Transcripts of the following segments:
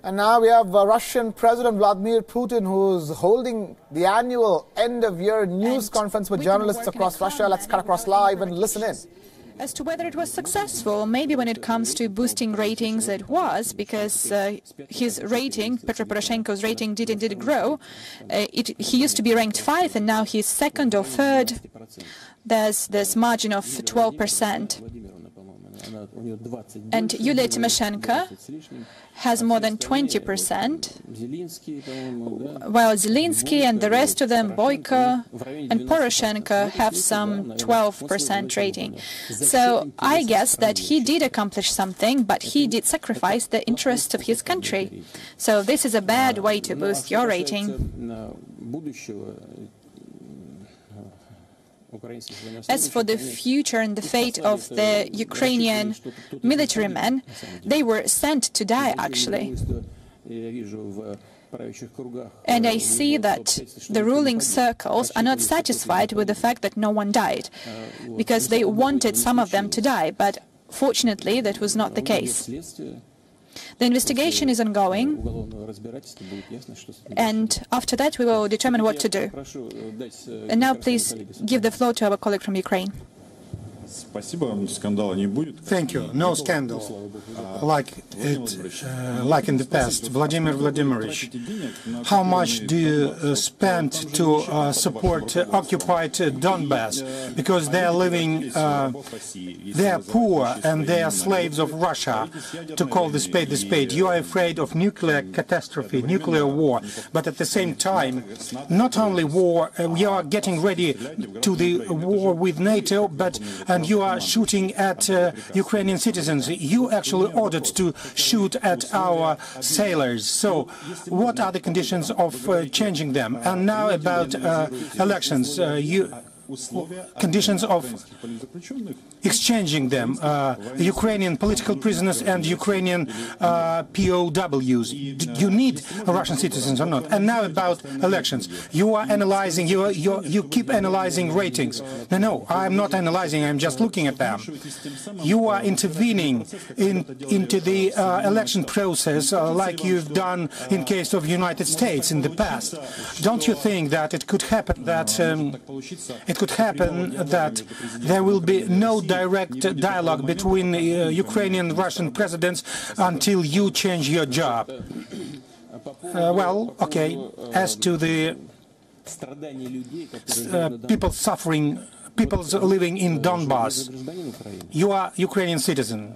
And now we have Russian President Vladimir Putin, who's holding the annual end-of-year news conference with journalists across Russia. Let's cut across live and listen in. As to whether it was successful, maybe when it comes to boosting ratings it was, because his rating, Petro Poroshenko's rating, did grow. He used to be ranked 5 and now he's second or third. There's this margin of 12%. And Yulia Tymoshenko has more than 20%, while Zelensky and the rest of them, Boyko and Poroshenko, have some 12% rating. So I guess that he did accomplish something, but he did sacrifice the interests of his country. So this is a bad way to boost your rating. As for the future and the fate of the Ukrainian military men, they were sent to die, actually. And I see that the ruling circles are not satisfied with the fact that no one died, because they wanted some of them to die, but fortunately that was not the case. The investigation is ongoing, and after that we will determine what to do. And now please give the floor to our colleague from Ukraine. Thank you. No scandal like in the past. Vladimir Vladimirovich, how much do you spend to support occupied Donbass? Because they are living, they are poor and they are slaves of Russia, to call the spade the spade. You are afraid of nuclear catastrophe, nuclear war, but at the same time, not only war, we are getting ready to the war with NATO, and you are shooting at Ukrainian citizens. You actually ordered to shoot at our sailors. So what are the conditions of changing them? And now about elections. Conditions of exchanging them, Ukrainian political prisoners and Ukrainian POWs. You need Russian citizens or not? And now about elections. You are analyzing, you keep analyzing ratings. No, I'm not analyzing, I'm just looking at them. You are intervening into the election process like you've done in case of United States in the past. Don't you think that it could happen that there will be no direct dialogue between Ukrainian and Russian presidents until you change your job? Well, okay, as to the people suffering, people living in Donbass, you are Ukrainian citizen,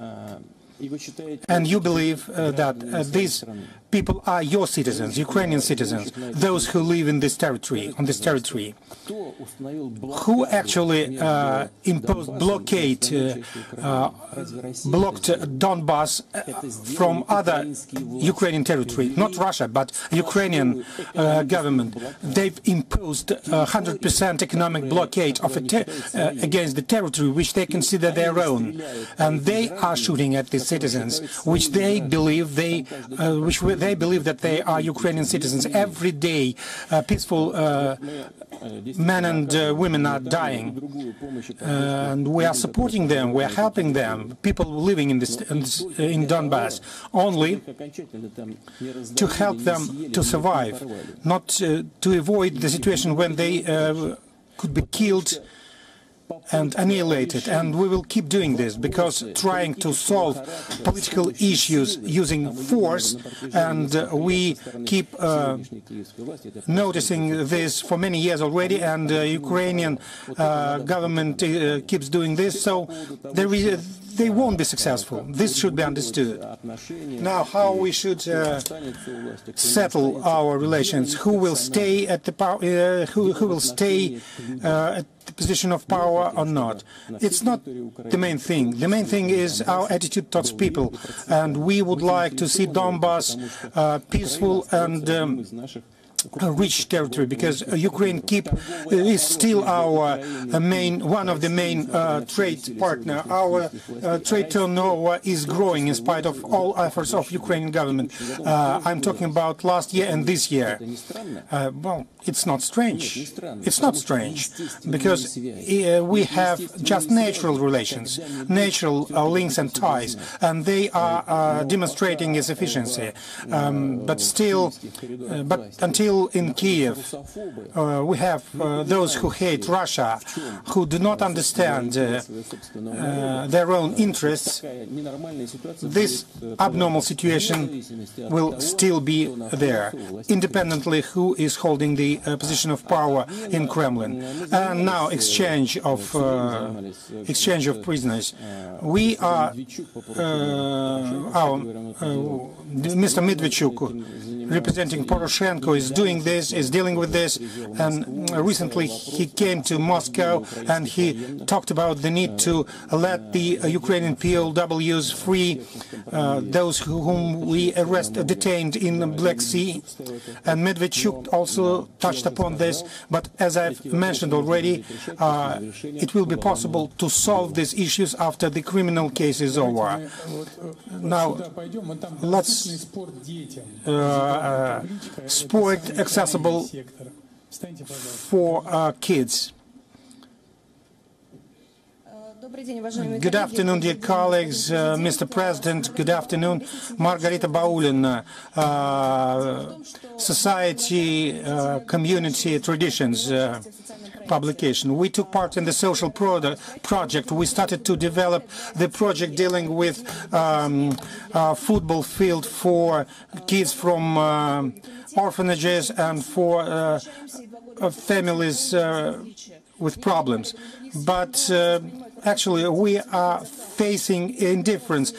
and you believe that these people are your citizens, Ukrainian citizens, those who live in this territory, on this territory. Who actually imposed blockade, blocked Donbass from other Ukrainian territory, not Russia, but Ukrainian government. They've imposed 100% economic blockade of against the territory which they consider their own, and they are shooting at the citizens, which they believe that they are Ukrainian citizens. Every day, peaceful men and women are dying, and we are supporting them, we are helping them, people living in Donbass, only to help them to survive, not to avoid the situation when they could be killed and annihilated. And we will keep doing this, because trying to solve political issues using force, and we keep noticing this for many years already, and Ukrainian government keeps doing this, so they won't be successful. This should be understood. Now, how we should settle our relations? Who will stay at the power? Who will stay at the position of power or not? It's not the main thing. The main thing is our attitude towards people, and we would like to see Donbass peaceful and rich territory, because Ukraine is still our one of the main trade partner. Our trade turnover is growing in spite of all efforts of Ukrainian government. I'm talking about last year and this year. Well, it's not strange. It's not strange, because we have just natural relations, natural links and ties, and they are demonstrating its efficiency. But until in Kiev, we have those who hate Russia, who do not understand their own interests. This abnormal situation will still be there, independently who is holding the position of power in Kremlin. And now exchange of prisoners. We are Mr. Medvedchuk, representing Poroshenko, is dealing with this, and recently he came to Moscow and he talked about the need to let the Ukrainian POWs free, those whom we detained in the Black Sea, and Medvedchuk also touched upon this. But as I've mentioned already, it will be possible to solve these issues after the criminal case is over. Now, let's sport accessible for kids. Good afternoon, dear colleagues, Mr. President, good afternoon. Margarita Baulin, Society, Community, Traditions publication. We took part in the social project. We started to develop the project dealing with football field for kids from orphanages and for families with problems. But actually, we are facing indifference.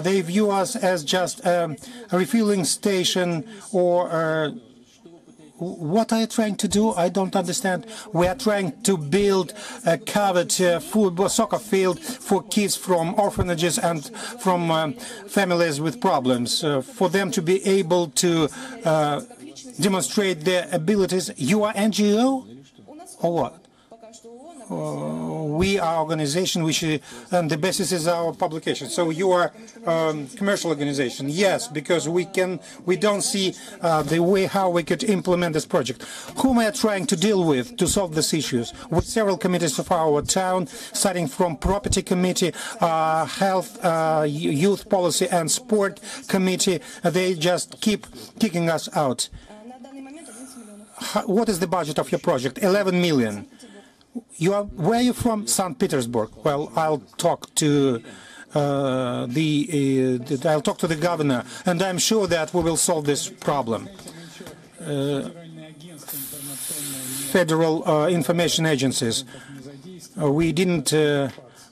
They view us as just a refueling station, or what are you trying to do? I don't understand. We are trying to build a covered soccer field for kids from orphanages and from families with problems, for them to be able to demonstrate their abilities. You are NGO or what? We are organization which, and the basis is our publication. So you are commercial organization, yes, because we don't see the way how we could implement this project. Whom are trying to deal with to solve these issues? With several committees of our town, starting from property committee, health, youth policy, and sport committee. They just keep kicking us out. What is the budget of your project? 11 million. Where are you from? St. Petersburg. Well, I'll talk to the governor, and I'm sure that we will solve this problem. Federal information agencies. We didn't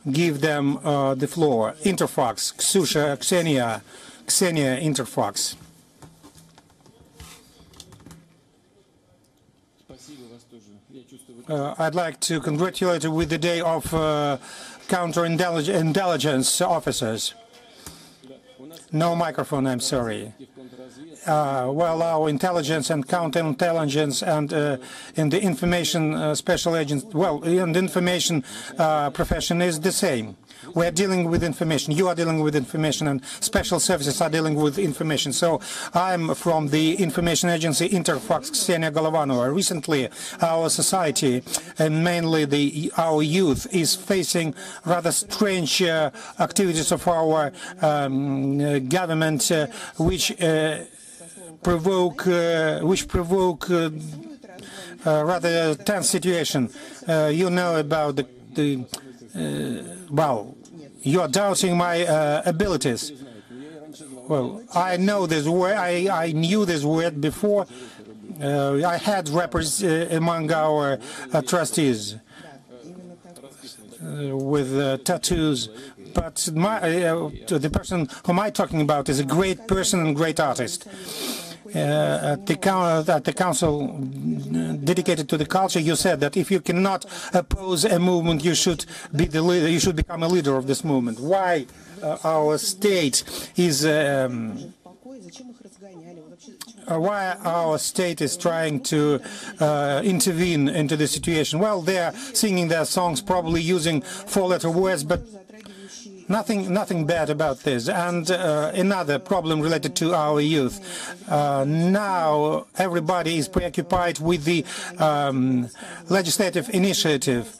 give them the floor. Interfax, Xenia Interfax. I'd like to congratulate you with the day of counterintelligence officers. No microphone, I'm sorry. Well, our intelligence and counterintelligence and in the information special agents, well, in the information profession is the same. We are dealing with information. You are dealing with information, and special services are dealing with information. So I'm from the information agency Interfax, Ksenia Golovanova. Recently, our society, and mainly our youth, is facing rather strange activities of our government, which provoke rather tense situation. You know about well, you are doubting my abilities. Well, I know this word. I knew this word before. I had rappers among our trustees with tattoos. But the person whom I'm talking about is a great person and great artist. At the council dedicated to the culture, you said that if you cannot oppose a movement, you should be the leader. You should become a leader of this movement. Why our state is why our state is trying to intervene into the situation. Well, they are singing their songs, probably using four-letter words, but nothing bad about this. And another problem related to our youth. Now everybody is preoccupied with the legislative initiative,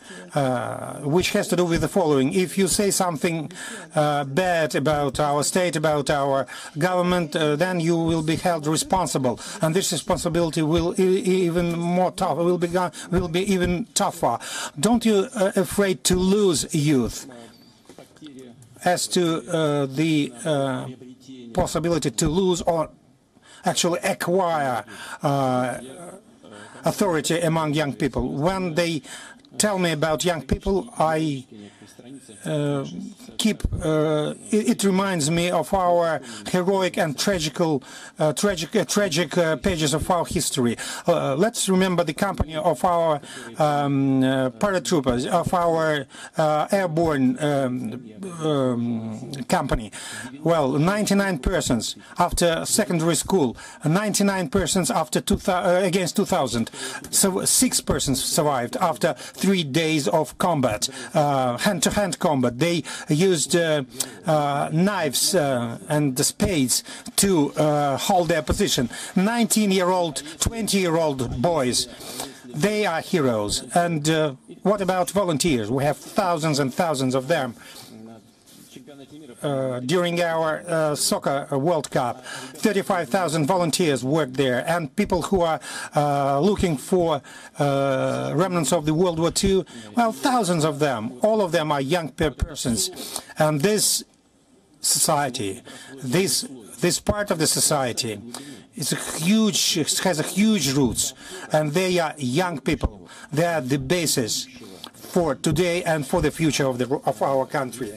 which has to do with the following. If you say something bad about our state, about our government, then you will be held responsible. And this responsibility will even more tough, will be even tougher. Don't you afraid to lose youth? As to the possibility to lose or actually acquire authority among young people. When they tell me about young people, I it reminds me of our heroic and tragic pages of our history. Let's remember the company of our paratroopers, of our airborne company. Well, 99 persons after secondary school, 99 persons after against 2000. So 6 persons survived after 3 days of combat, hand-to-hand combat. They used knives and spades to hold their position. 19-year-old, 20-year-old boys, they are heroes. And what about volunteers? We have thousands and thousands of them. During our soccer World Cup, 35,000 volunteers worked there, and people who are looking for remnants of the World War II, well, thousands of them. All of them are young persons. And this society, this part of the society, has a huge roots, and they are young people. They are the basis for today and for the future of our country.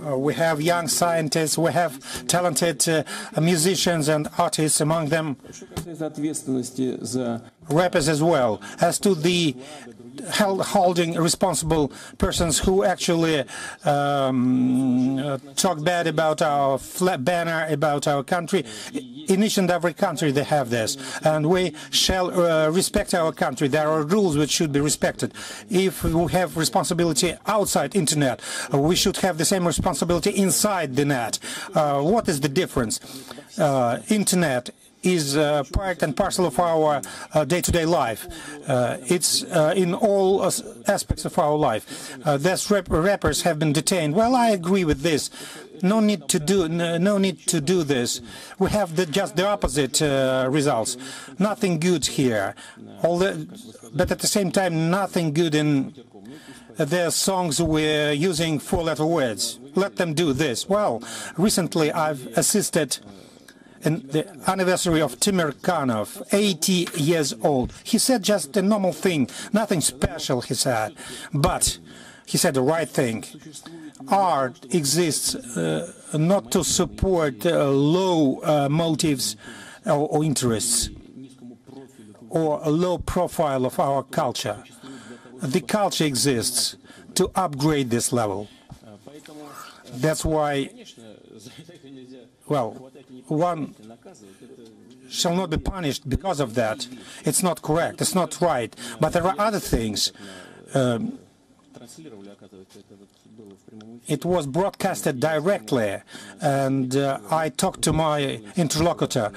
We have young scientists, we have talented musicians and artists among them, rappers as well. As to the holding responsible persons who actually talk bad about our banner, about our country, in each and every country they have this, and we shall respect our country. There are rules which should be respected. If we have responsibility outside internet, we should have the same responsibility inside the net. What is the difference? Internet is part and parcel of our day-to-day life. It's in all aspects of our life. These rappers have been detained. Well, I agree with this. No need to do this. We have just the opposite results. Nothing good here. But at the same time, nothing good in their songs we're using four-letter words. Let them do this. Well, recently I've assisted in the anniversary of Timur Kanov, 80 years old. He said just a normal thing, nothing special, he said. But he said the right thing. Art exists not to support low motives or interests or a low profile of our culture. The culture exists to upgrade this level. That's why, well, one shall not be punished because of that. It's not correct, it's not right. But there are other things. It was broadcasted directly, and I talked to my interlocutor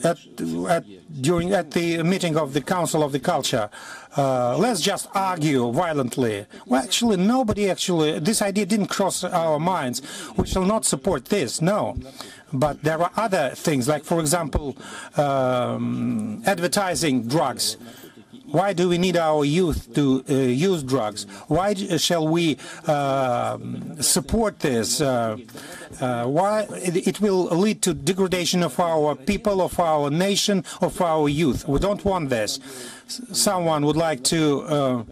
at the meeting of the Council of the Culture. Let's just argue violently. Well, actually, this idea didn't cross our minds. We shall not support this, no. But there are other things, like, for example, advertising drugs. Why do we need our youth to use drugs? Why shall we support this? Why it will lead to degradation of our people, of our nation, of our youth. We don't want this. Someone would like to